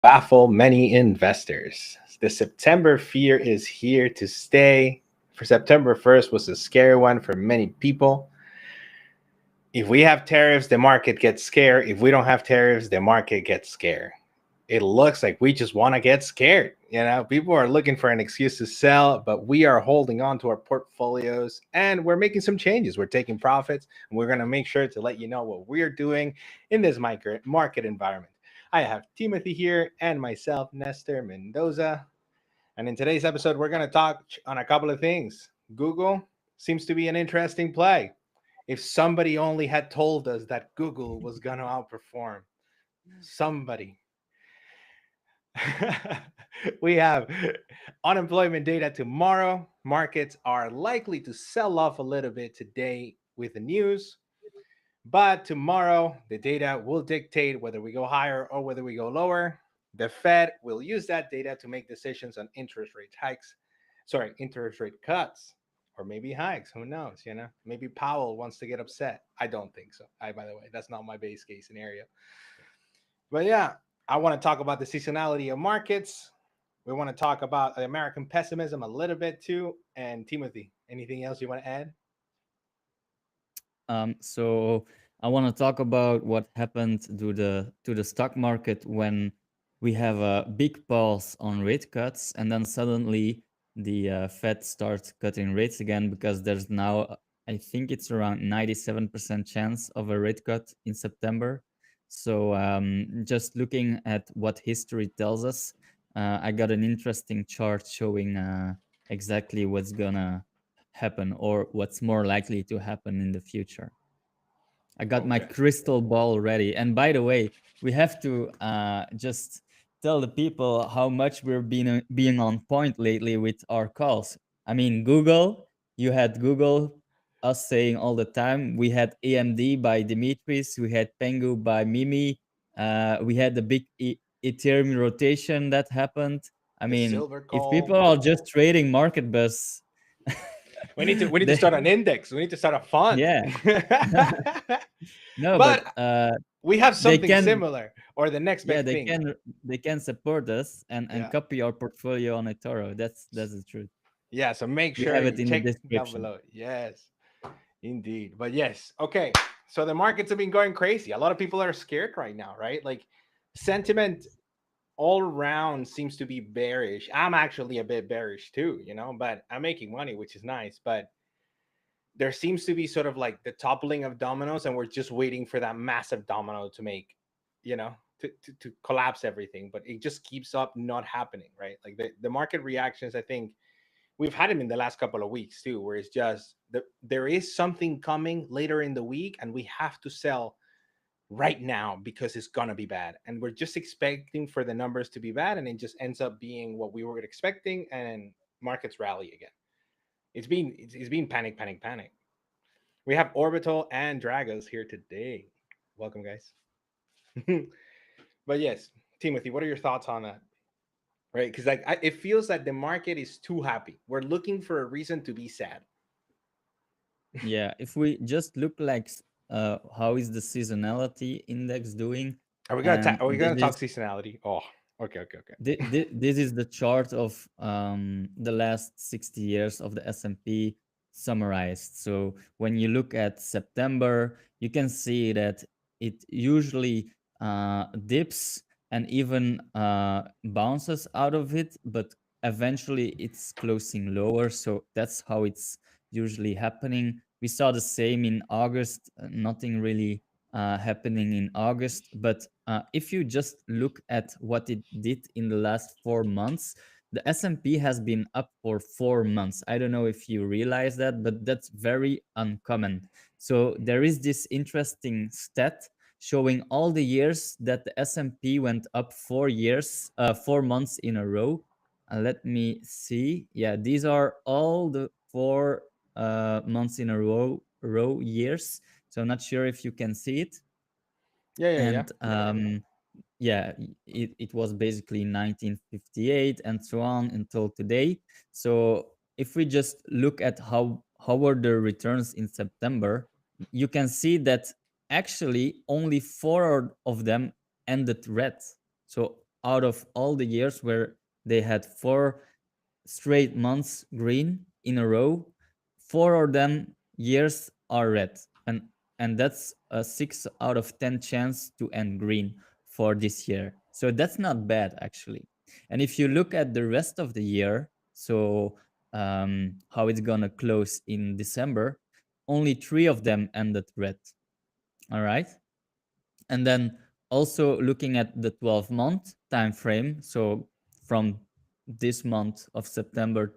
baffle many investors. The September fear is here to stay. For September 1st was a scary one for many people. If we have tariffs, the market gets scared. If we don't have tariffs, the market gets scared. It looks like we just want to get scared. People are looking for an excuse to sell, but we are holding on to our portfolios and we're making some changes. We're taking profits and we're going to make sure to let you know what we're doing in this market environment. I have Timothy here and myself, Nestor Mendoza. And in today's episode, we're going to talk on a couple of things. Google seems to be an interesting play. If somebody only had told us that Google was going to outperform, somebody. We have unemployment data tomorrow. Markets are likely to sell off a little bit today with the news, but tomorrow the data will dictate whether we go higher or whether we go lower. The Fed will use that data to make decisions on interest rate cuts, or maybe hikes. Who knows? Maybe Powell wants to get upset. I don't think so. By the way, that's not my base case scenario. But yeah, I want to talk about the seasonality of markets. We want to talk about the American pessimism a little bit too. And Timothy, anything else you want to add? So I want to talk about what happened to the stock market when we have a big pause on rate cuts, and then suddenly the Fed starts cutting rates again because there's now I think it's around 97% chance of a rate cut in September. So just looking at what history tells us, I got an interesting chart showing exactly what's gonna happen or what's more likely to happen in the future. I got my Okay. crystal ball ready. And by the way, we have to just tell the people how much we're being on point lately with our calls. I mean, Google, you had Google, us saying all the time. We had AMD by Dimitris. We had Pengu by Mimi. We had the big Ethereum rotation that happened. I The mean, silver if people call. are just trading market bus, We need to they, start an index. We need to start a fund. yeah. No, but But we have they something can, similar, or the next yeah, big thing. they can support us and Yeah. copy our portfolio on eToro. That's the truth. Yeah. So make We sure have you it in the check down description. below. Yes, indeed. But yes. Okay. So the markets have been going crazy. A lot of people are scared right now, right? Like sentiment all around seems to be bearish. I'm actually a bit bearish too, but I'm making money, which is nice. But there seems to be sort of like the toppling of dominoes, and we're just waiting for that massive domino to make, to collapse everything. But it just keeps up not happening, right? Like the market reactions, I think we've had them in the last couple of weeks too, where it's just there is something coming later in the week, and we have to sell right now because it's gonna be bad, and we're just expecting for the numbers to be bad, and it just ends up being what we were expecting, and markets rally again. It's been panic, panic, panic. We have Orbital and Dragos here today. Welcome, guys. But yes, Timothy, what are your thoughts on that? Right, because it feels that the market is too happy. We're looking for a reason to be sad. Yeah, if we just look like how is the seasonality index doing, Are we gonna and are we gonna talk seasonality? Oh, okay, okay, okay. this is the chart of the last 60 years of the S&P summarized. So when you look at September, you can see that it usually dips and even bounces out of it, but eventually it's closing lower. So that's how it's usually happening. We saw the same in August, nothing really happening in August. But if you just look at what it did in the last 4 months, the S&P has been up for 4 months. I don't know if you realize that, but that's very uncommon. So there is this interesting stat showing all the years that the S&P went up 4 years, 4 months in a row. Let me see. Yeah, these are all the 4 months in a row years. So I'm not sure if you can see it. Yeah, yeah, yeah. And yeah, it was basically 1958 and so on until today. So if we just look at how were the returns in September, you can see that actually only four of them ended red. So out of all the years where they had 4 straight months green in a row, 4 of them years are red, and that's a 6 out of 10 chance to end green for this year. So that's not bad actually. And if you look at the rest of the year, so how it's gonna close in December, only 3 of them ended red. All right. And then also looking at the 12-month time frame, so from this month of September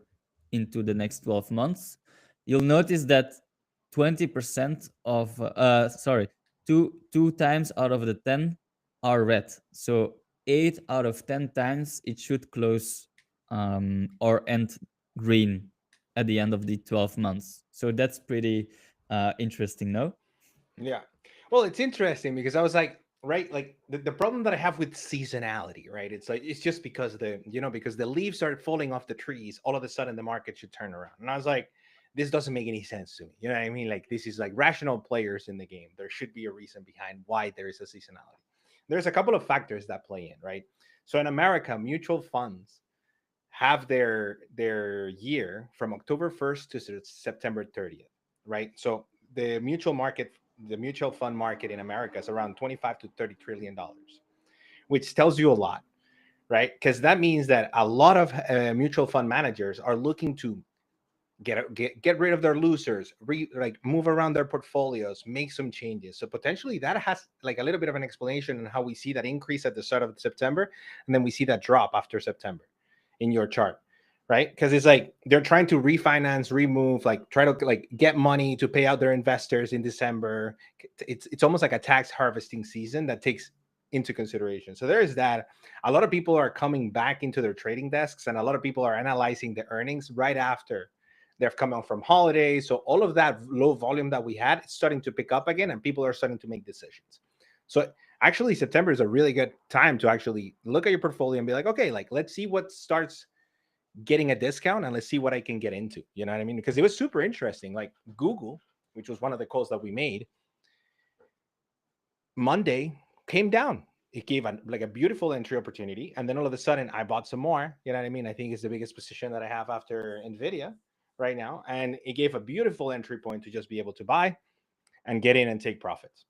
into the next 12 months, you'll notice that 20% of two times out of the 10 are red. So 8 out of 10 times it should close or end green at the end of the 12 months. So that's pretty interesting, no? Yeah. Well, it's interesting because I was like, right, like the problem that I have with seasonality, right? It's like it's just because because the leaves are falling off the trees, all of a sudden the market should turn around. And I was like, this doesn't make any sense to me. You know what I mean? Like this is like rational players in the game. There should be a reason behind why there is a seasonality. There's a couple of factors that play in, right? So in America, mutual funds have their year from October 1st to September 30th, right? So the mutual fund market in America is around 25 to 30 trillion dollars, which tells you a lot, right? Because that means that a lot of mutual fund managers are looking to get rid of their losers, like move around their portfolios, make some changes. So potentially that has like a little bit of an explanation on how we see that increase at the start of September, and then we see that drop after September in your chart, right? Because it's like they're trying to refinance, remove, like try to like get money to pay out their investors in December. It's almost like a tax harvesting season that takes into consideration. So there is that. A lot of people are coming back into their trading desks, and a lot of people are analyzing the earnings right after they've come out from holidays. So all of that low volume that we had, it's starting to pick up again, and people are starting to make decisions. So actually, September is a really good time to actually look at your portfolio and be like, okay, like let's see what starts getting a discount and let's see what I can get into. You know what I mean? Because it was super interesting. Like Google, which was one of the calls that we made, Monday came down. It gave like a beautiful entry opportunity, and then all of a sudden I bought some more. You know what I mean? I think it's the biggest position that I have after Nvidia right now, and it gave a beautiful entry point to just be able to buy and get in and take profits.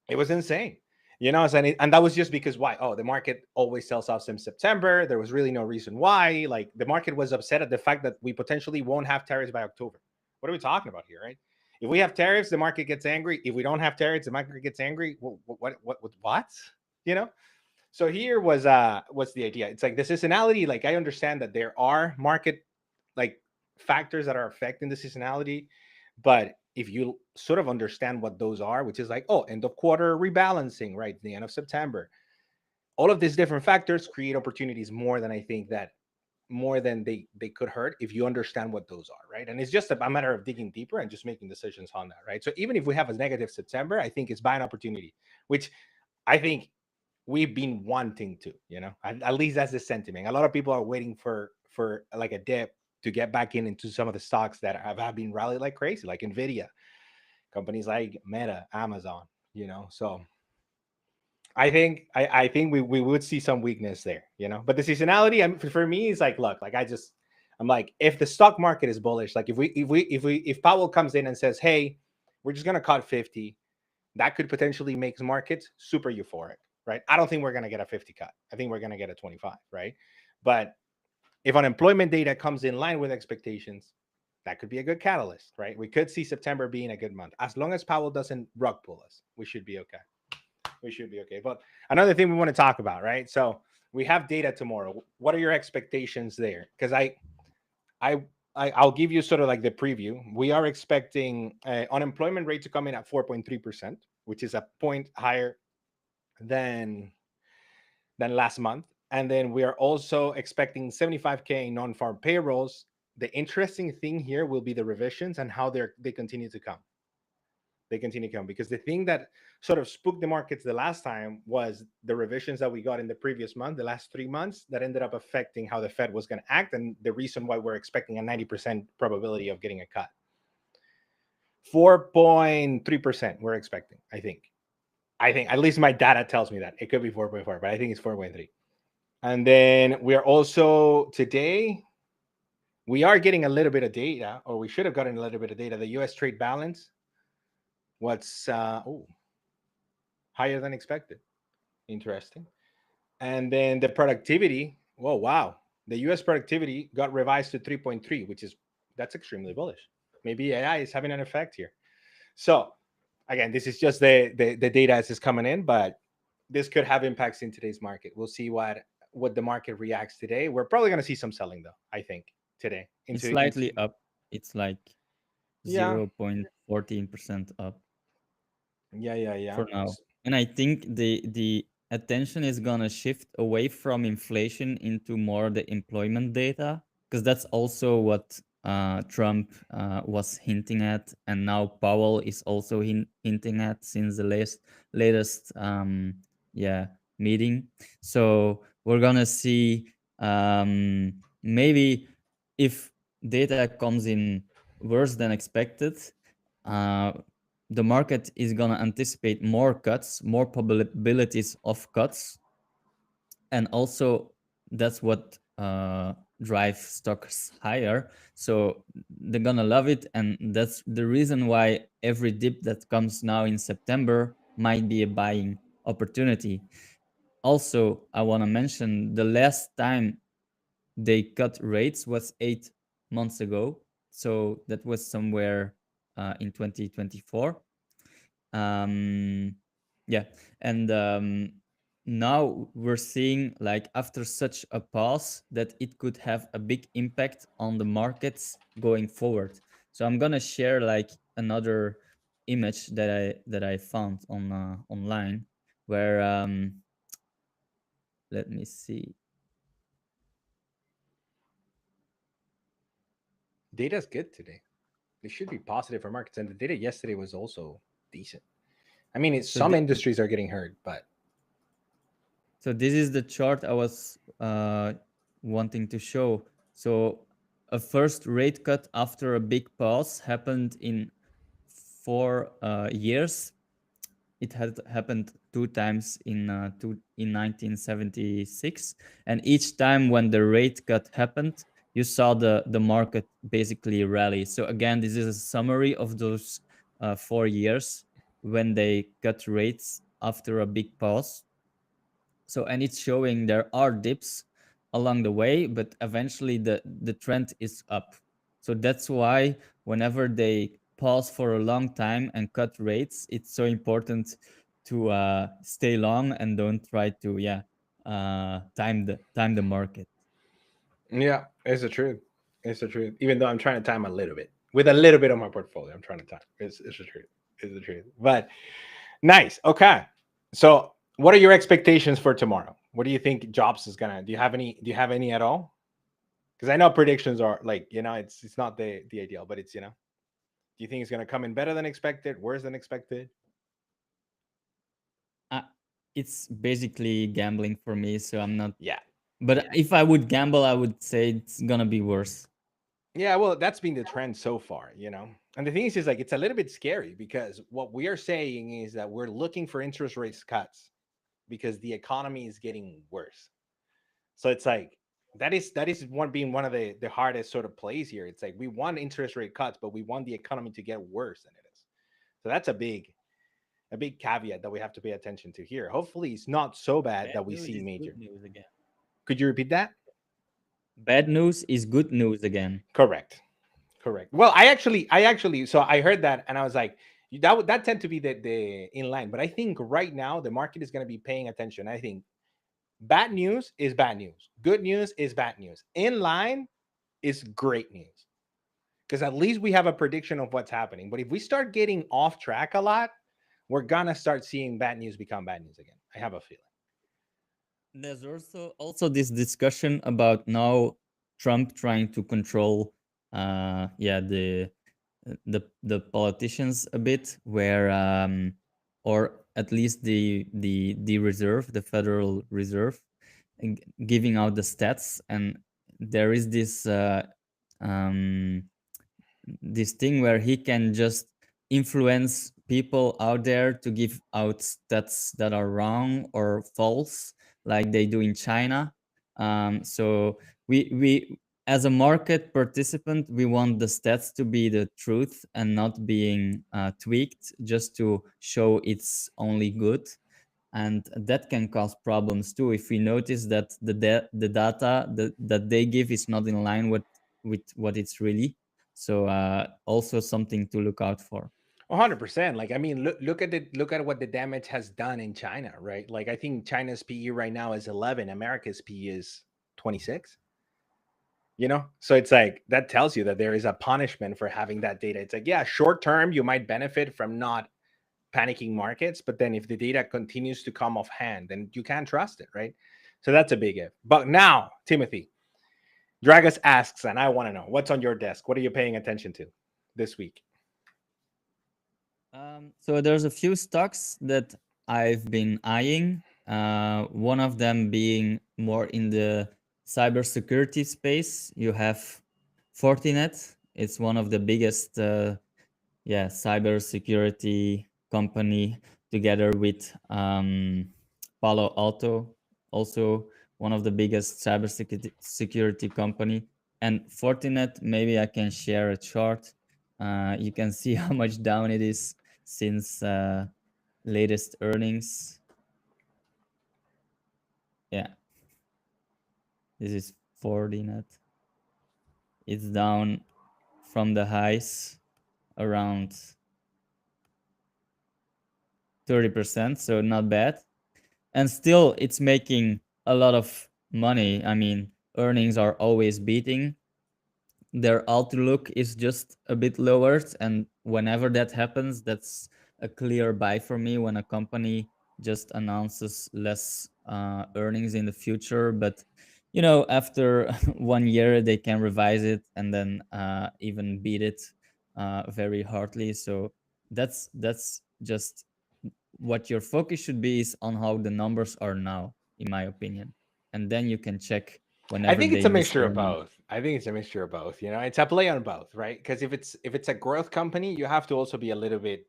It was insane. And that was just because why? Oh, the market always sells off since September. There was really no reason why. Like the market was upset at the fact that we potentially won't have tariffs by October. What are we talking about here, right? If we have tariffs, the market gets angry. If we don't have tariffs, the market gets angry. What? You know. So here was what's the idea? It's like the seasonality. Like I understand that there are market like factors that are affecting the seasonality, but if you sort of understand what those are, which is like, oh, end of quarter rebalancing, right? The end of September, all of these different factors create opportunities more than they could hurt if you understand what those are, right? And it's just a matter of digging deeper and just making decisions on that, right? So even if we have a negative September, I think it's buying opportunity, which I think we've been wanting to, at least that's the sentiment. A lot of people are waiting for like a dip to get back into some of the stocks that have been rallied like crazy, like Nvidia, companies like Meta, Amazon, So I think we would see some weakness there, But the seasonality, for me, is like, look, like I'm like, if the stock market is bullish, like if Powell comes in and says, hey, we're just gonna cut 50, that could potentially make markets super euphoric, right? I don't think we're gonna get a 50 cut. I think we're gonna get a 25, right? But if unemployment data comes in line with expectations, that could be a good catalyst, right? We could see September being a good month. As long as Powell doesn't rug pull us, we should be okay. We should be okay. But another thing we want to talk about, right? So we have data tomorrow. What are your expectations there? Because I, I'll give you sort of like the preview. We are expecting unemployment rate to come in at 4.3%, which is a point higher than last month. And then we are also expecting 75K non-farm payrolls. The interesting thing here will be the revisions and how they continue to come. They continue to come because the thing that sort of spooked the markets the last time was the revisions that we got in the previous month, the last 3 months, that ended up affecting how the Fed was going to act, and the reason why we're expecting a 90% probability of getting a cut. 4.3% we're expecting, I think at least my data tells me that. It could be 4.4, but I think it's 4.3. And then we're also today we are getting a little bit of data, or we should have gotten a little bit of data. The U.S. trade balance, what's higher than expected. Interesting. And then the productivity. Whoa, wow! The U.S. productivity got revised to 3.3, which is that's extremely bullish. Maybe AI is having an effect here. So again, this is just the data as is coming in, but this could have impacts in today's market. We'll see what the market reacts today. We're probably going to see some selling though. I think today It's into slightly up. It's like yeah 0.14% up yeah. for now. And I think the attention is gonna shift away from inflation into more the employment data, because that's also what Trump was hinting at, and now Powell is also hinting at since the latest yeah meeting. So we're gonna see maybe if data comes in worse than expected, uh, the market is going to anticipate more cuts, more probabilities of cuts. And also, that's what drives stocks higher. So they're going to love it. And that's the reason why every dip that comes now in September might be a buying opportunity. Also, I want to mention the last time they cut rates was 8 months ago. So that was somewhere in 2024. um yeah, and now we're seeing, like, after such a pause, that it could have a big impact on the markets going forward. So I'm gonna share like another image that I found on online, where let me see. data's good today. It should be positive for markets, and the data yesterday was also decent. I mean, so some thi- industries are getting hurt, but So this is the chart I was wanting to show. So a first rate cut after a big pause happened in 4 years. It had happened two times in 1976, and each time when the rate cut happened, you saw the market basically rally. So again, this is a summary of those 4 years when they cut rates after a big pause. So, and it's showing there are dips along the way, but eventually the trend is up. So that's why whenever they pause for a long time and cut rates, it's so important to stay long and don't try to time the market. yeah, it's the truth. It's the truth. Even though I'm trying to time a little bit with a little bit of my portfolio, I'm trying to time. It's the truth. It's the truth. But nice. Okay. So, what are your expectations for tomorrow? What do you think Jobs is gonna? Do you have any? Do you have any at all? Because I know predictions are like it's not the ideal, but it's. Do you think it's gonna come in better than expected, worse than expected? uh, it's basically gambling for me, so I'm not. Yeah. But if I would gamble, I would say it's gonna be worse. Yeah, well, that's been the trend so far, And the thing is like it's a little bit scary because what we are saying is that we're looking for interest rates cuts because the economy is getting worse. So it's like that is one of the hardest sort of plays here. It's like we want interest rate cuts, but we want the economy to get worse than it is. So that's a big caveat that we have to pay attention to here. Hopefully, it's not so bad Bad that we news see is good major. news again. Could you repeat that? Bad news is good news again. Correct. Correct. Well, I actually, so I heard that and I was like, that tend to be the in line. But I think right now the market is going to be paying attention. I think bad news is bad news. Good news is bad news. In line is great news because at least we have a prediction of what's happening. But if we start getting off track a lot, we're gonna start seeing bad news become bad news again. I have a feeling. There's also this discussion about now Trump trying to control the politicians a bit, where or at least the reserve, the Federal Reserve, giving out the stats. And there is um this thing where he can just influence people out there to give out stats that are wrong or false, like they do in China. So we as a market participant, we want the stats to be the truth and not being tweaked just to show it's only good. And that can cause problems too if we notice that the data that they give is not in line with what it's really. So also something to look out for. 100%. Like, I mean, look at what the damage has done in China, right? Like, I think China's PE right now is 11, America's PE is 26. So it's like that tells you that there is a punishment for having that data. It's like, yeah, short term you might benefit from not panicking markets, but then if the data continues to come off hand, then you can't trust it, right? So that's a big if. But now, Timothy, Dragus asks, and I want to know what's on your desk. What are you paying attention to this week? So there's a few stocks that I've been eyeing. One of them being more in the cybersecurity space. You have Fortinet. It's one of the biggest, cybersecurity company, together with Palo Alto, also one of the biggest cybersecurity company. And Fortinet, maybe I can share a chart. You can see how much down it is since latest earnings. Yeah, this is Fortinet. It's down from the highs around 30%, so not bad. And still, it's making a lot of money. I mean, earnings are always beating. Their outlook is just a bit lowered, and whenever that happens, that's a clear buy for me when a company just announces less earnings in the future. But after 1 year they can revise it and then even beat it very hardly. So that's just what your focus should be, is on how the numbers are now, in my opinion. And then you can check I whenever think it's they a miss mixture of earnings. both. I think it's a mixture of both. It's a play on both, right? Because if it's a growth company, you have to also be a little bit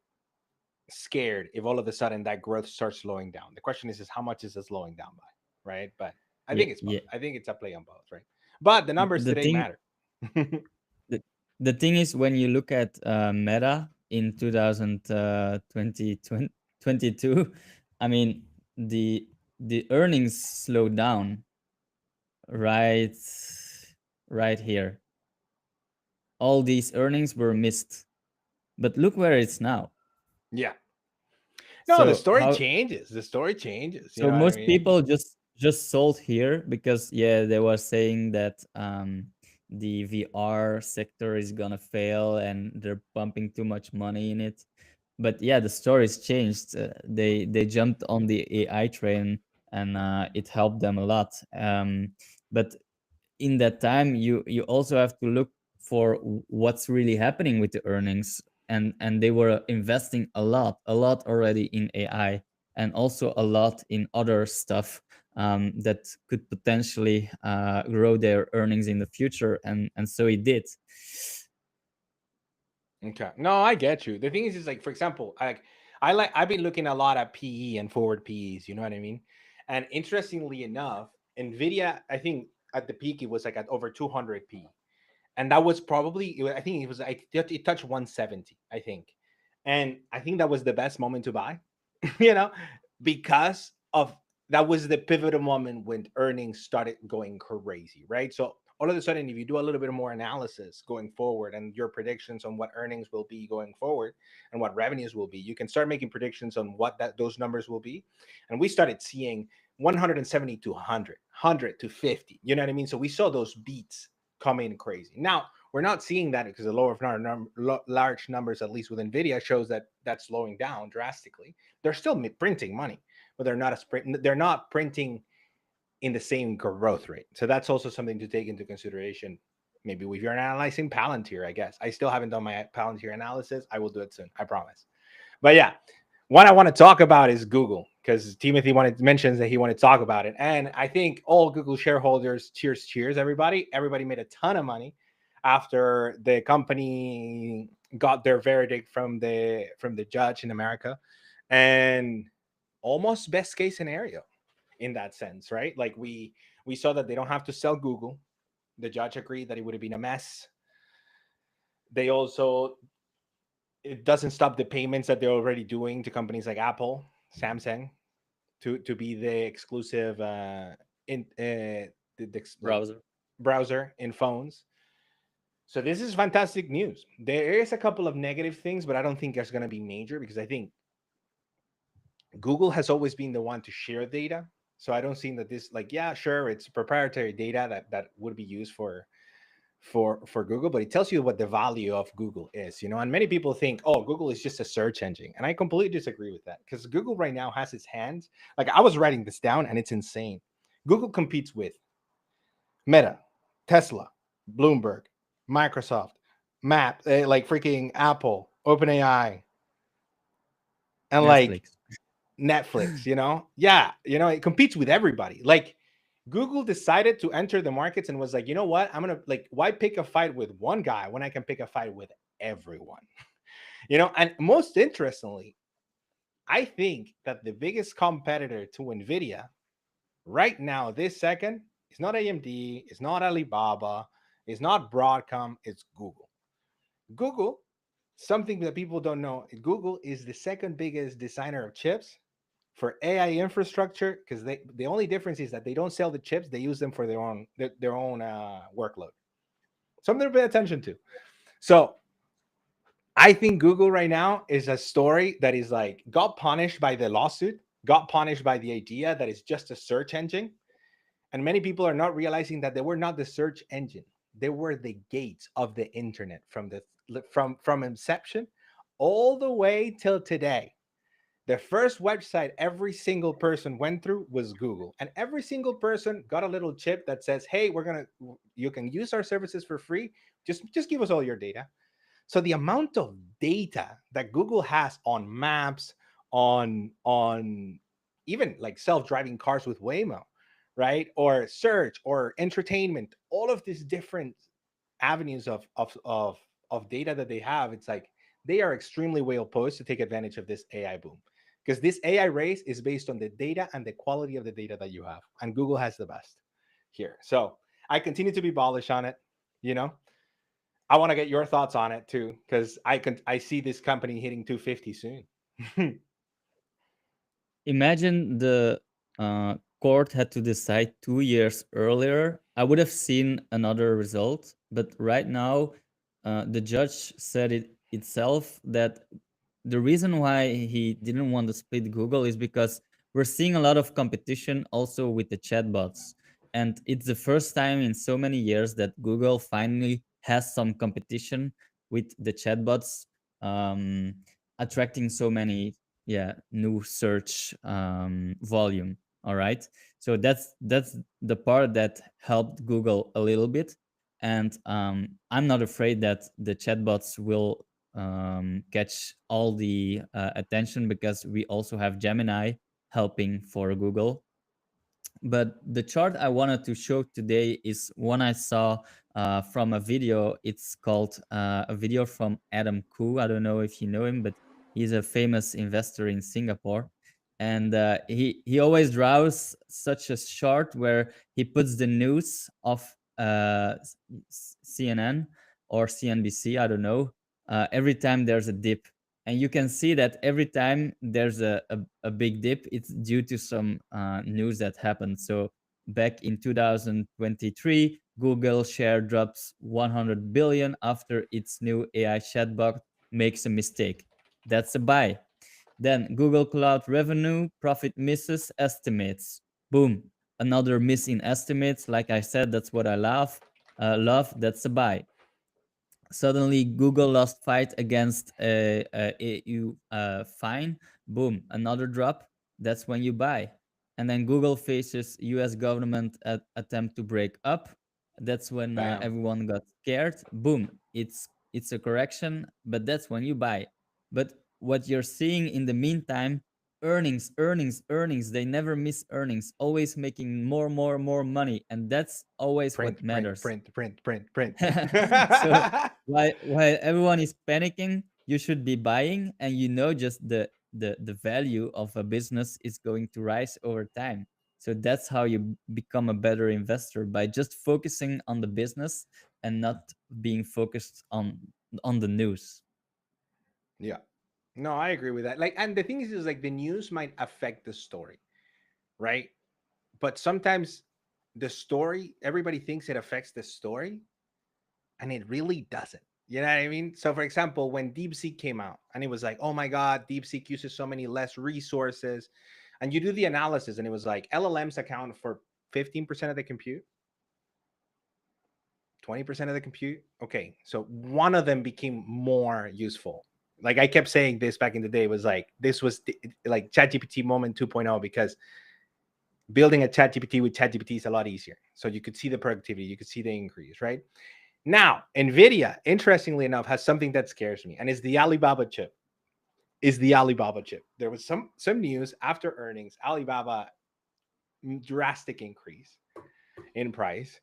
scared if all of a sudden that growth starts slowing down. The question is how much is it slowing down by, right? But I Yeah, think it's both. yeah. I think it's a play on both, right? But the numbers The today thing, matter. the, the thing is, when you look at Meta in 2022, I mean, the earnings slowed down right right here. All these earnings were missed, but look where it's now. Yeah. No, the So story how changes. The story changes. You So know what I most mean? people just sold here because, yeah, they were saying that the VR sector is gonna fail and they're pumping too much money in it. But yeah, the story's changed. They jumped on the AI train, and it helped them a lot. But in that time, you also have to look for what's really happening with the earnings. And they were investing a lot already in AI, and also a lot in other stuff that could potentially grow their earnings in the future, and so it did. Okay. No, I get you. The thing is like, for example, I've been looking a lot at PE and forward PEs, you know what I mean? And interestingly enough, Nvidia, I think at the peak it was like at over 200 P. And that was probably I think it was like it touched 170, I think. And I think that was the best moment to buy, you know, because of that was the pivotal moment when earnings started going crazy, right? So all of a sudden, if you do a little bit more analysis going forward and your predictions on what earnings will be going forward and what revenues will be, you can start making predictions on what those numbers will be. And we started seeing 170 to 100, 100 to 50. You know what I mean? So we saw those beats come in crazy. Now we're not seeing that because the large numbers, at least with Nvidia, shows that that's slowing down drastically. They're still printing money, but they're not printing in the same growth rate. So that's also something to take into consideration. Maybe if you're analyzing Palantir, I guess. I still haven't done my Palantir analysis. I will do it soon, I promise. But yeah, what I want to talk about is Google, because Timothy mentions that he wanted to talk about it. And I think all Google shareholders, cheers, everybody. Everybody made a ton of money after the company got their verdict from the judge in America. And almost best case scenario in that sense, right? Like we saw that they don't have to sell Google. The judge agreed that it would have been a mess. They also, it doesn't stop the payments that they're already doing to companies like Apple, Samsung, to be the exclusive in like Browser. browser in phones. So this is fantastic news. There is a couple of negative things, but I don't think there's going to be major, because I think Google has always been the one to share data. So I don't see that this, like, yeah, sure, it's proprietary data that would be used for Google, but it tells you what the value of Google is, you know. And many people think, oh, Google is just a search engine, and I completely disagree with that, because Google right now has its hands. Like, I was writing this down, and it's insane. Google competes with Meta, Tesla, Bloomberg, Microsoft, Map, like freaking Apple, OpenAI, and like Netflix. Netflix, you know? Yeah, you know, it competes with everybody. Like, Google decided to enter the markets and was like, you know what? I'm going to, like, why pick a fight with one guy when I can pick a fight with everyone? You know, and most interestingly, I think that the biggest competitor to Nvidia right now, this second, is not AMD, it's not Alibaba, it's not Broadcom, it's Google. Google, something that people don't know, Google is the second biggest designer of chips for AI infrastructure, because the only difference is that they don't sell the chips; they use them for their own workload. Something to pay attention to. So I think Google right now is a story that is like got punished by the lawsuit, got punished by the idea that it's just a search engine, and many people are not realizing that they were not the search engine; they were the gates of the internet from inception all the way till today. The first website every single person went through was Google, and every single person got a little chip that says, hey, you can use our services for free, just give us all your data. So the amount of data that Google has on maps, on even like self-driving cars with Waymo, right, or search or entertainment, all of these different avenues of data that they have, it's like they are extremely well posed to take advantage of this AI boom, because this AI race is based on the data and the quality of the data that you have, and Google has the best here. So I continue to be bullish on it. You know, I want to get your thoughts on it too, because I see this company hitting 250 soon. Imagine the court had to decide 2 years earlier. I would have seen another result, but right now, the judge said it itself that the reason why he didn't want to split Google is because we're seeing a lot of competition also with the chatbots. And it's the first time in so many years that Google finally has some competition with the chatbots, um, attracting so many, yeah, new search volume. All right. So that's the part that helped Google a little bit. And I'm not afraid that the chatbots will catch all the attention, because we also have Gemini helping for Google. But the chart I wanted to show today is one I saw from a video. It's called a video from Adam Khoo. I don't know if you know him, but he's a famous investor in Singapore. And he always draws such a chart where he puts the news of CNN or CNBC, I don't know, every time there's a dip. And you can see that every time there's a big dip, it's due to some news that happened. So back in 2023, Google share drops 100 billion after its new AI chatbot makes a mistake. That's a buy. Then Google Cloud revenue profit misses estimates. Boom, another miss in estimates. Like I said, that's what I love. Love, that's a buy. Suddenly Google lost fight against a EU fine. Boom, another drop. That's when you buy. And then Google faces US government attempt to break up. That's when Bam. everyone got scared. Boom, it's a correction, but that's when you buy. But what you're seeing in the meantime, earnings, earnings, earnings, they never miss earnings, always making more money, and that's always what Print, print, matters. print, print, print, print. So while everyone is panicking, you should be buying, and just the value of a business is going to rise over time. So that's how you become a better investor, by just focusing on the business and not being focused on the news. Yeah. No, I agree with that. Like, and the thing is like the news might affect the story, right? But sometimes the story, everybody thinks it affects the story, and it really doesn't. You know what I mean? So, for example, when DeepSeek came out, and it was like, oh my God, DeepSeek uses so many less resources, and you do the analysis, and it was like LLMs account for 15% of the compute, 20% of the compute. Okay, so one of them became more useful. Like I kept saying this back in the day, was like this was like ChatGPT moment 2.0, because building a ChatGPT with ChatGPT is a lot easier. So you could see the productivity, you could see the increase, right? Now, Nvidia, interestingly enough, has something that scares me, and it's the Alibaba chip. Is the Alibaba chip. There was some news after earnings, Alibaba drastic increase in price,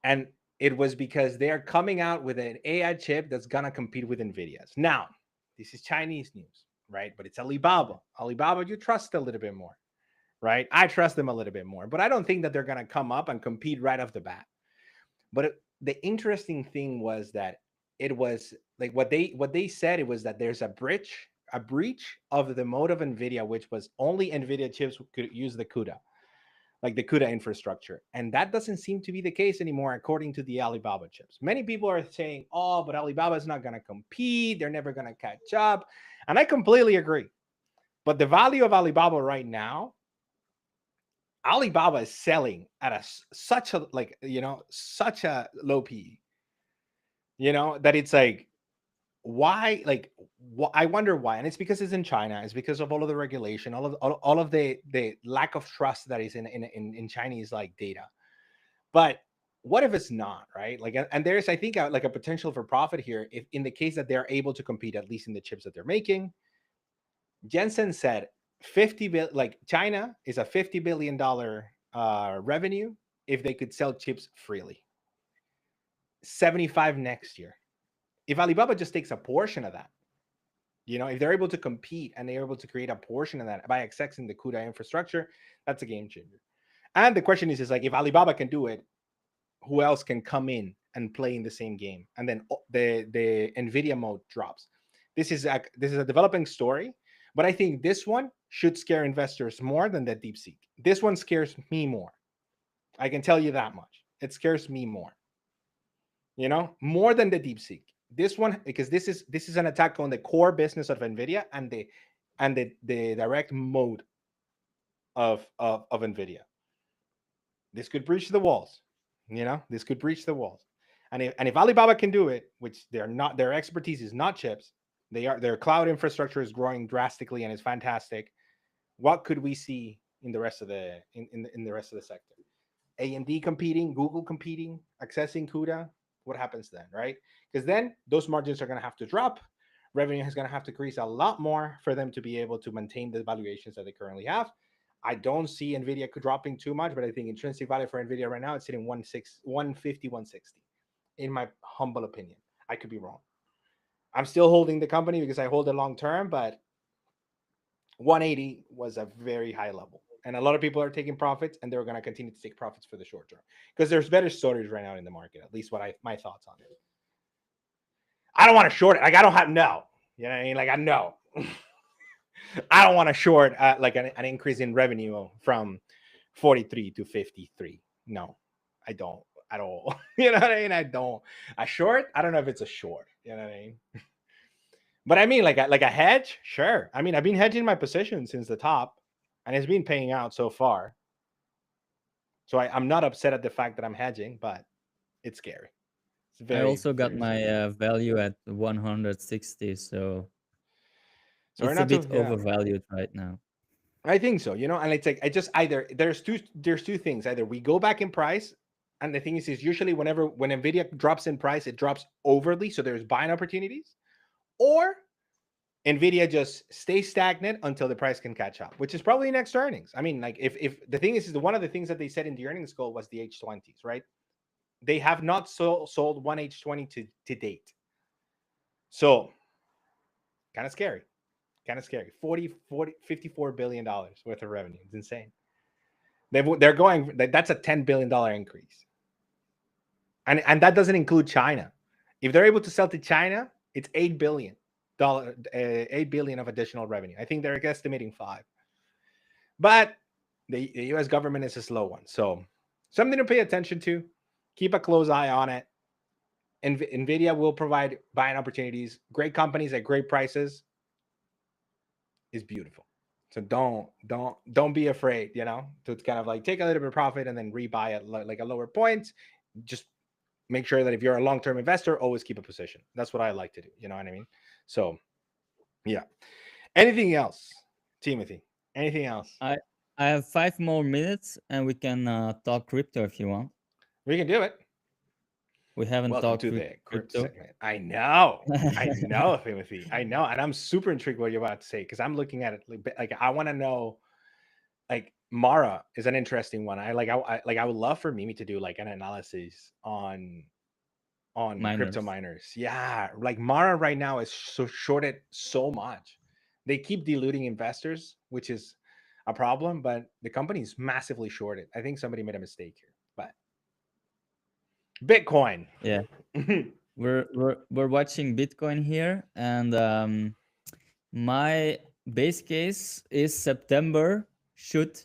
and it was because they are coming out with an AI chip that's gonna compete with Nvidia's. Now, this is Chinese news, right? But it's Alibaba. Alibaba, you trust a little bit more, right? I trust them a little bit more, but I don't think that they're gonna come up and compete right off the bat. But the interesting thing was that it was like what they said, it was that there's a breach of the mode of Nvidia, which was only Nvidia chips could use the CUDA, like the CUDA infrastructure. And that doesn't seem to be the case anymore, according to the Alibaba chips. Many people are saying, oh, but Alibaba is not going to compete. They're never going to catch up. And I completely agree. But the value of Alibaba right now, Alibaba is selling at such a, like, such a low PE, that it's like, why, like, I wonder why. And it's because it's in China. It's because of all of the regulation, all of the lack of trust that is in Chinese like data. But what if it's not, right? Like, and there's, I think, like a potential for profit here, if in the case that they're able to compete, at least in the chips that they're making. Jensen said 50 billion, like China is a $50 billion revenue if they could sell chips freely. 75 next year. If Alibaba just takes a portion of that, if they're able to compete and they're able to create a portion of that by accessing the CUDA infrastructure, that's a game changer. And the question is like, if Alibaba can do it, who else can come in and play in the same game? And then the Nvidia mode drops. This is a developing story, but I think this one should scare investors more than the DeepSeek. This one scares me more. I can tell you that much. It scares me more. More than the DeepSeek. This one, because this is an attack on the core business of Nvidia and the direct mode of Nvidia. This could breach the walls. This could breach the walls. And if Alibaba can do it, which they're not, their expertise is not chips. Their cloud infrastructure is growing drastically and is fantastic. What could we see in the rest of the rest of the sector? AMD competing, Google competing, accessing CUDA. What happens then, right? Because then those margins are going to have to drop. Revenue is going to have to increase a lot more for them to be able to maintain the valuations that they currently have. I don't see Nvidia dropping too much, but I think intrinsic value for Nvidia right now, it's sitting 150, 160, in my humble opinion. I could be wrong. I'm still holding the company because I hold it long term, but 180 was a very high level. And a lot of people are taking profits, and they're going to continue to take profits for the short term because there's better stories right now in the market. At least my thoughts on it. I don't want to short it. Like, I don't have no. You know what I mean? Like, I know. I don't want to short like an increase in revenue from 43 to 53. No, I don't at all. You know what I mean? I don't. A short? I don't know if it's a short. You know what I mean? But I mean, like a hedge? Sure. I mean, I've been hedging my position since the top, and it's been paying out so far. So I'm not upset at the fact that I'm hedging, but it's scary. It's I very, also got very scary. my value at 160, so So we're it's a not too, bit yeah. overvalued right now. I think so, and it's like I just either there's two things. Either we go back in price, and the thing is usually when Nvidia drops in price, it drops overly, so there's buying opportunities, or Nvidia just stays stagnant until the price can catch up, which is probably next earnings. I mean, like if the thing is one of the things that they said in the earnings call was the H20s, right? They have not sold one H20 to date, so kind of scary. 54 billion dollars worth of revenue. It's insane. They're going. That's a $10 billion increase, and that doesn't include China. If they're able to sell to China, it's $8 billion, 8 billion of additional revenue. I think they're estimating five, but the U.S. government is a slow one, so something to pay attention to. Keep a close eye on it. Nvidia will provide buying opportunities. Great companies at great prices is beautiful. So don't be afraid, to kind of like take a little bit of profit and then rebuy at like a lower point. Just make sure that if you're a long-term investor, always keep a position. That's what I like to do. You know what I mean? So yeah. Anything else, Timothy? Anything else? I I have 5 more minutes, and we can talk crypto if you want. We can do it. We haven't Welcome talked to the crypto crypto. segment. I know, Timothy. I know, and I'm super intrigued what you're about to say because I'm looking at it like I want to know. Like Mara is an interesting one. I would love for Mimi to do like an analysis on crypto Miners. miners. Yeah, like Mara right now is so shorted so much. They keep diluting investors, which is a problem, but the company is massively shorted. I think somebody made a mistake here. But Bitcoin. Yeah, we're watching Bitcoin here, and my base case is September should,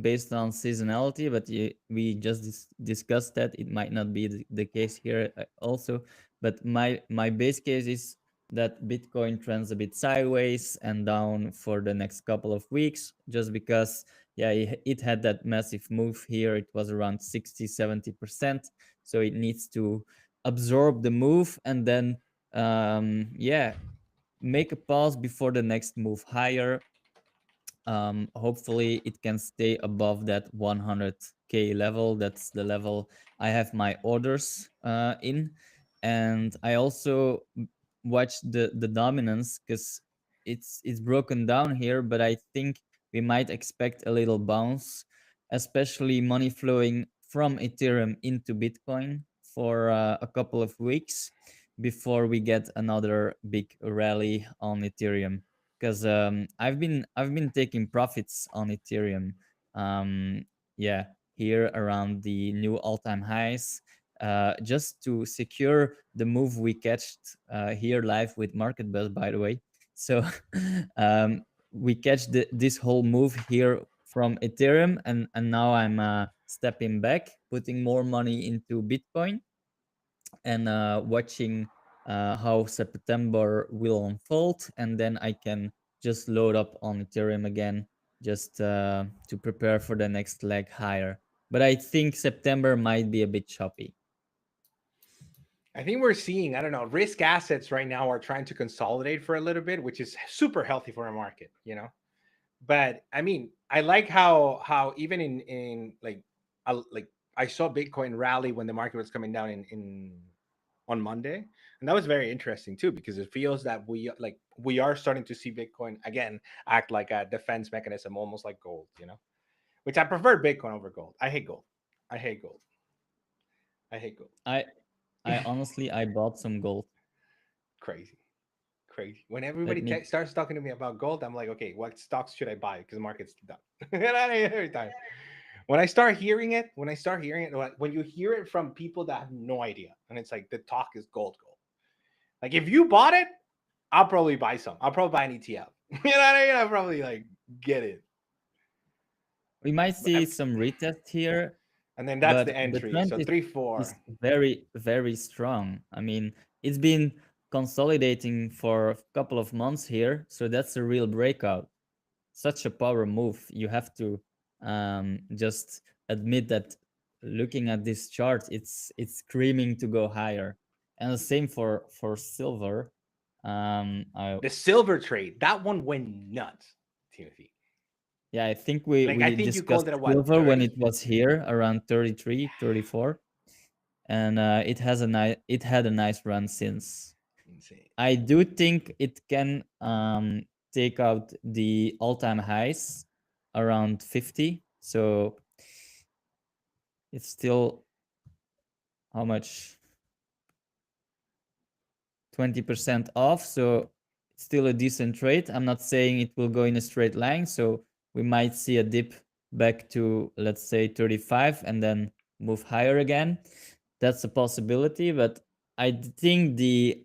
based on seasonality, but we just discussed that it might not be the case here also. But my base case is that Bitcoin trends a bit sideways and down for the next couple of weeks, just because it had that massive move here. It was around 60-70%, so it needs to absorb the move and then make a pause before the next move higher. Hopefully it can stay above that 100K level. That's the level I have my orders in. And I also watch the dominance, because it's broken down here, but I think we might expect a little bounce, especially money flowing from Ethereum into Bitcoin for a couple of weeks before we get another big rally on Ethereum, because I've been taking profits on Ethereum. Um, yeah, here around the new all-time highs, just to secure the move we catched here live with Market Buzz, by the way. So um, we catch this whole move here from Ethereum, and now I'm stepping back, putting more money into Bitcoin, and watching how September will unfold, and then I can just load up on Ethereum again, just to prepare for the next leg higher. But I think September might be a bit choppy. I think we're seeing, I don't know, risk assets right now are trying to consolidate for a little bit, which is super healthy for a market. But I mean, I like how even in like I saw Bitcoin rally when the market was coming down in on Monday, and that was very interesting too because it feels that we are starting to see Bitcoin again act like a defense mechanism, almost like gold. Which I prefer Bitcoin over gold. I hate gold. I hate gold. I hate gold. I I honestly I bought some gold. Crazy. Crazy. When Let everybody me starts talking to me about gold, I'm like, okay, what stocks should I buy? Because the market's done. Every time. When I start hearing it, when you hear it from people that have no idea, and it's like the talk is gold. Like if you bought it, I'll probably buy some. I'll probably buy an ETF. You know what I mean? I'll probably like get it. we might see And some retest here, and then that's the but the entry. trend So is three, is four. very, very strong. I mean, it's been consolidating for a couple of months here, so that's a real breakout. Such a power move. You have to just admit that looking at this chart, it's screaming to go higher. And the same for silver. I The silver trade, that one went nuts, Timothy. Yeah, I think we Like I we think you discussed called it at what, silver when 30? it was here around 33, 34, and it had a nice run since. Insane. I do think it can take out the all-time highs around 50. So it's still how much? 20% off. So it's still a decent trade. I'm not saying it will go in a straight line. So we might see a dip back to, let's say, 35 and then move higher again. That's a possibility, but I think the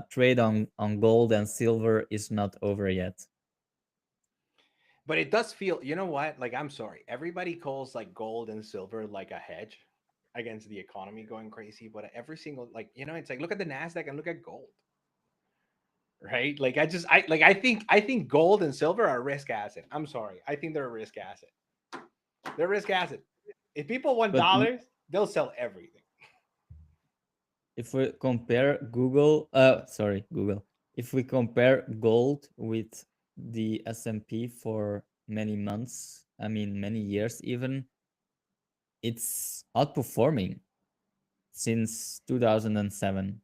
trade on gold and silver is not over yet. But it does feel, you know what? Like, I'm sorry. Everybody calls like gold and silver like a hedge against the economy going crazy. But every single, like, it's like, look at the NASDAQ and look at gold, right? Like, I think gold and silver are a risk asset. I'm sorry. I think they're a risk asset. They're a risk asset. If people want But dollars, they'll sell everything. if we compare Google, if we compare gold with the S&P for many months, I mean many years even, it's outperforming since 2007.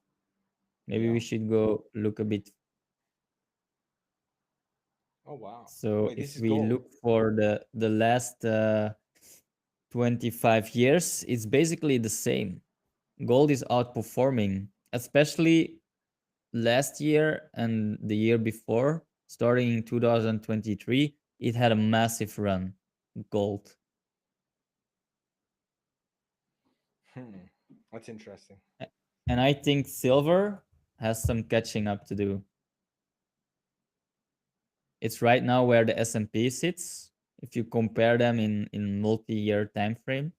Maybe we Yeah. should go look a bit. Oh, wow. So Wait, this if is we gold. look for the last 25 years, it's basically the same. Gold is outperforming, especially last year and the year before, starting in 2023, it had a massive run, gold. Hmm. That's interesting. A- And I think silver has some catching up to do. It's right now where the S&P sits if you compare them in multi-year time frame.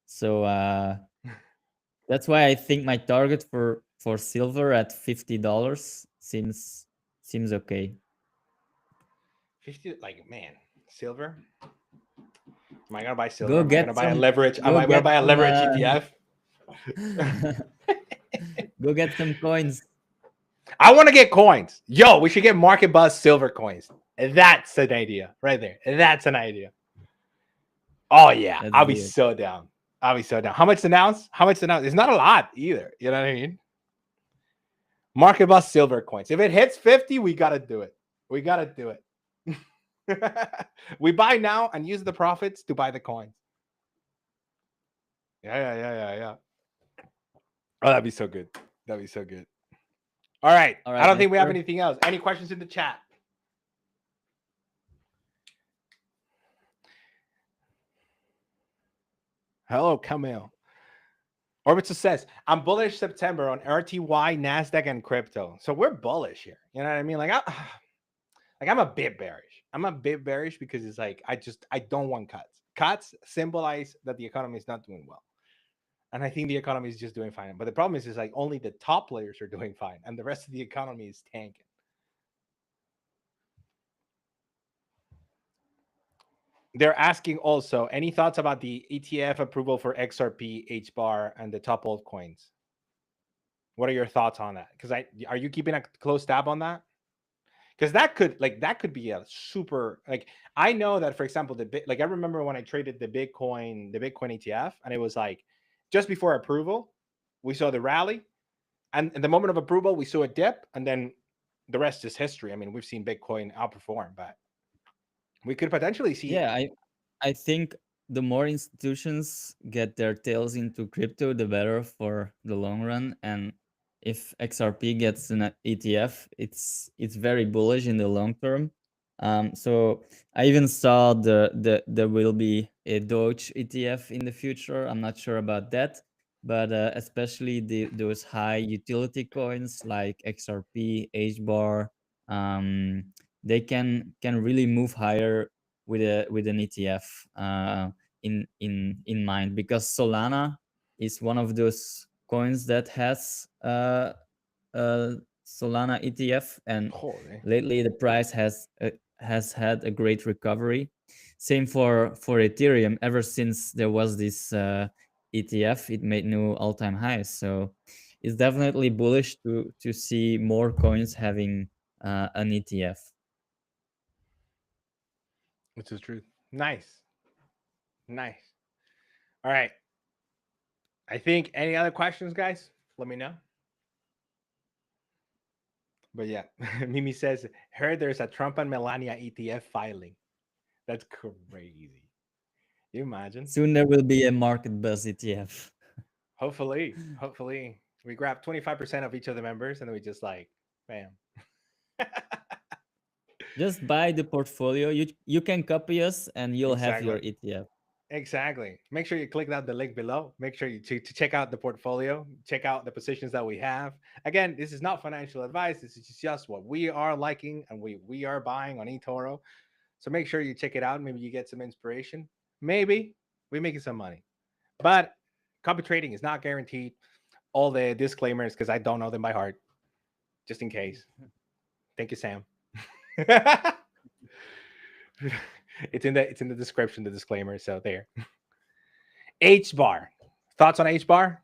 So that's why I think my target for silver at $50 seems okay. 50, like, man, silver. Am I gonna buy silver? Go Am I gonna get buy a some leverage? Am go I gonna get buy a some leverage ETF? go get some coins. I want to get coins. Yo, we should get Market Buzz silver coins. That's an idea right there. That's an idea. Oh yeah, Let's I'll be do it. so down. I'll be so down. How much to announce? How much to announce? It's not a lot either. You know what I mean? Market Bus silver coins. If it hits 50, we gotta do it. We gotta do it. We buy now and use the profits to buy the coins. Yeah. Oh, that'd be so good. That'd be so good. All right. All I right, don't think we have Nestor. anything else. Any questions in the chat? Hello, Camille. Orbitzer says, I'm bullish September on RTY, NASDAQ, and crypto. So we're bullish here. You know what I mean? I'm a bit bearish. I'm a bit bearish because it's like I don't want cuts. Cuts symbolize that the economy is not doing well. And I think the economy is just doing fine. But the problem is like only the top players are doing fine and the rest of the economy is tanking. They're asking also any thoughts about the ETF approval for XRP, HBAR, and the top altcoins? What are your thoughts on that? Because are you keeping a close tab on that? Because that could be a super like I know that for example I remember when I traded the Bitcoin ETF and it was like just before approval we saw the rally and in the moment of approval we saw a dip and then the rest is history. I mean we've seen Bitcoin outperform, but we could potentially see. Yeah, I think the more institutions get their tails into crypto, the better for the long run. And if XRP gets an ETF, it's very bullish in the long term. So I even saw there will be a Doge ETF in the future. I'm not sure about that, but especially those high utility coins like XRP, HBAR, they can really move higher with an ETF in mind, because Solana is one of those coins that has a Solana ETF, and Holy. lately the price has had a great recovery. Same for Ethereum. Ever since there was this ETF, it made new all-time highs. So it's definitely bullish to see more coins having an ETF. Which is true. Nice. Nice. All right. I think any other questions, guys? Let me know. But yeah, Mimi says, heard there's a Trump and Melania ETF filing. That's crazy. You imagine? Soon there will be a market buzz ETF. Hopefully, we grab 25% of each of the members and then we just like, bam. Just buy the portfolio. You can copy us and you'll have your Exactly. ETF. Exactly. Make sure you click out the link below. Make sure you to check out the portfolio, check out the positions that we have. Again, this is not financial advice. This is just what we are liking and we are buying on eToro. So make sure you check it out. Maybe you get some inspiration. Maybe we making some money. But copy trading is not guaranteed. All the disclaimers because I don't know them by heart, just in case. Thank you, Sam. It's in the description, the disclaimer. So there. H bar. Thoughts on H bar?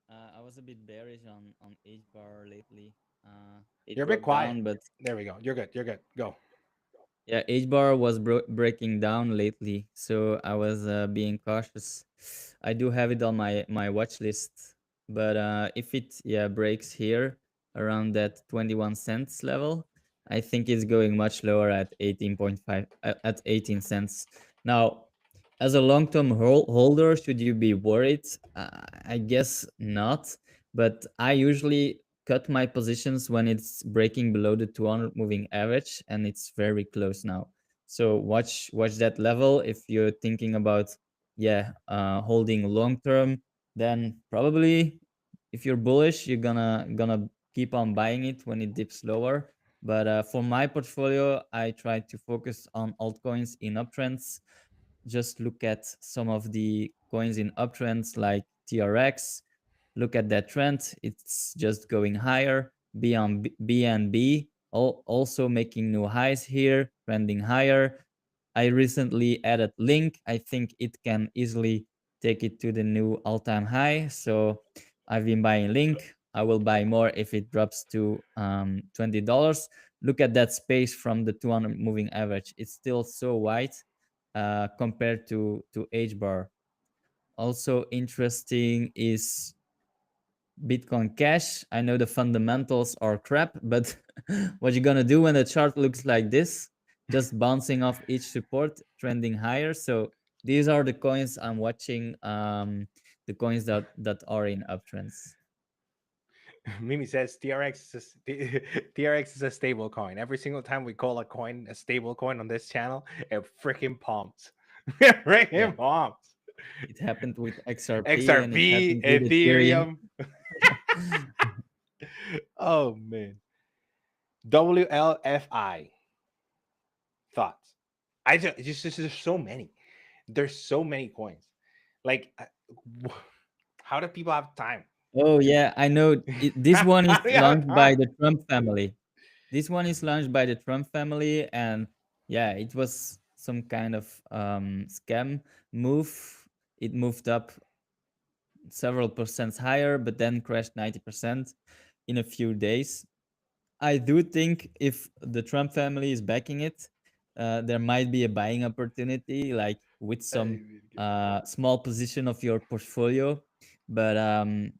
I was a bit bearish on H bar lately. It You're a bit broke quiet. down, but There we go. You're good. You're good. Go. yeah, H bar was breaking down lately, so I was being cautious. I do have it on my watch list, but if it breaks here around that 21 cents level, I think it's going much lower at 18.5 at 18 cents. Now, as a long-term holder, should you be worried? I guess not, but I usually cut my positions when it's breaking below the 200 moving average, and it's very close now. So watch that level if you're thinking about holding long term. Then probably if you're bullish, you're gonna keep on buying it when it dips lower. But for my portfolio, I try to focus on altcoins in uptrends. Just look at some of the coins in uptrends like TRX. Look at that trend. It's just going higher. BNB also making new highs here, trending higher. I recently added Link. I think it can easily take it to the new all-time high. So I've been buying Link. I will buy more if it drops to $20. Look at that space from the 200 moving average. It's still so wide compared to H bar. Also interesting is Bitcoin Cash. I know the fundamentals are crap, but what you gonna do when the chart looks like this? Just bouncing off each support, trending higher. So these are the coins I'm watching. The coins that are in uptrends. Mimi says TRX is a stable coin. Every single time we call a coin a stable coin on this channel, it freaking pumps. Yeah, Freaking pumps. it happened with XRP and it XRP, happened with Ethereum. Ethereum. Oh man. WLFI thoughts. I just there's so many. There's so many coins. Like, how do people have time? Oh yeah, I know. This one is How do you have launched by time? the Trump family. This one is launched by the Trump family, and yeah, it was some kind of scam move. It moved up several percent higher, but then crashed 90% in a few days. I do think if the Trump family is backing it, there might be a buying opportunity, like with some small position of your portfolio. But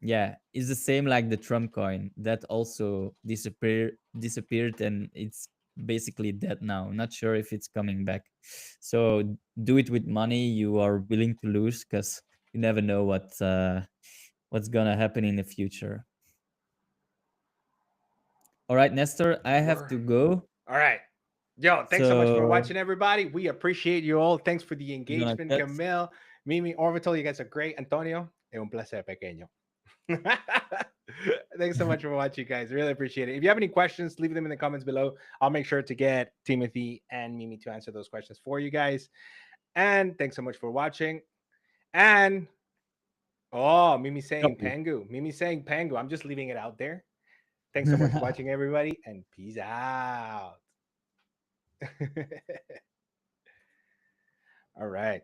yeah, it's the same like the Trump coin that also disappeared, and it's basically dead now. Not sure if it's coming back. So do it with money you are willing to lose, because you never know what's gonna happen in the future. All right, Nestor, I have Word. to go. All right. Yo, thanks so much for So watching, everybody. We appreciate you all. Thanks for the we're gonna engagement, cut. Camille, Mimi, Orbital. You guys are great. Antonio, es un placer, pequeño. Thanks so much for watching, guys. Really appreciate it. If you have any questions, leave them in the comments below. I'll make sure to get Timothy and Mimi to answer those questions for you guys. And thanks so much for watching. And oh, Mimi saying Copy. Pangu. Mimi saying Pangu. I'm just leaving it out there. Thanks so much for watching, everybody, and peace out. All right.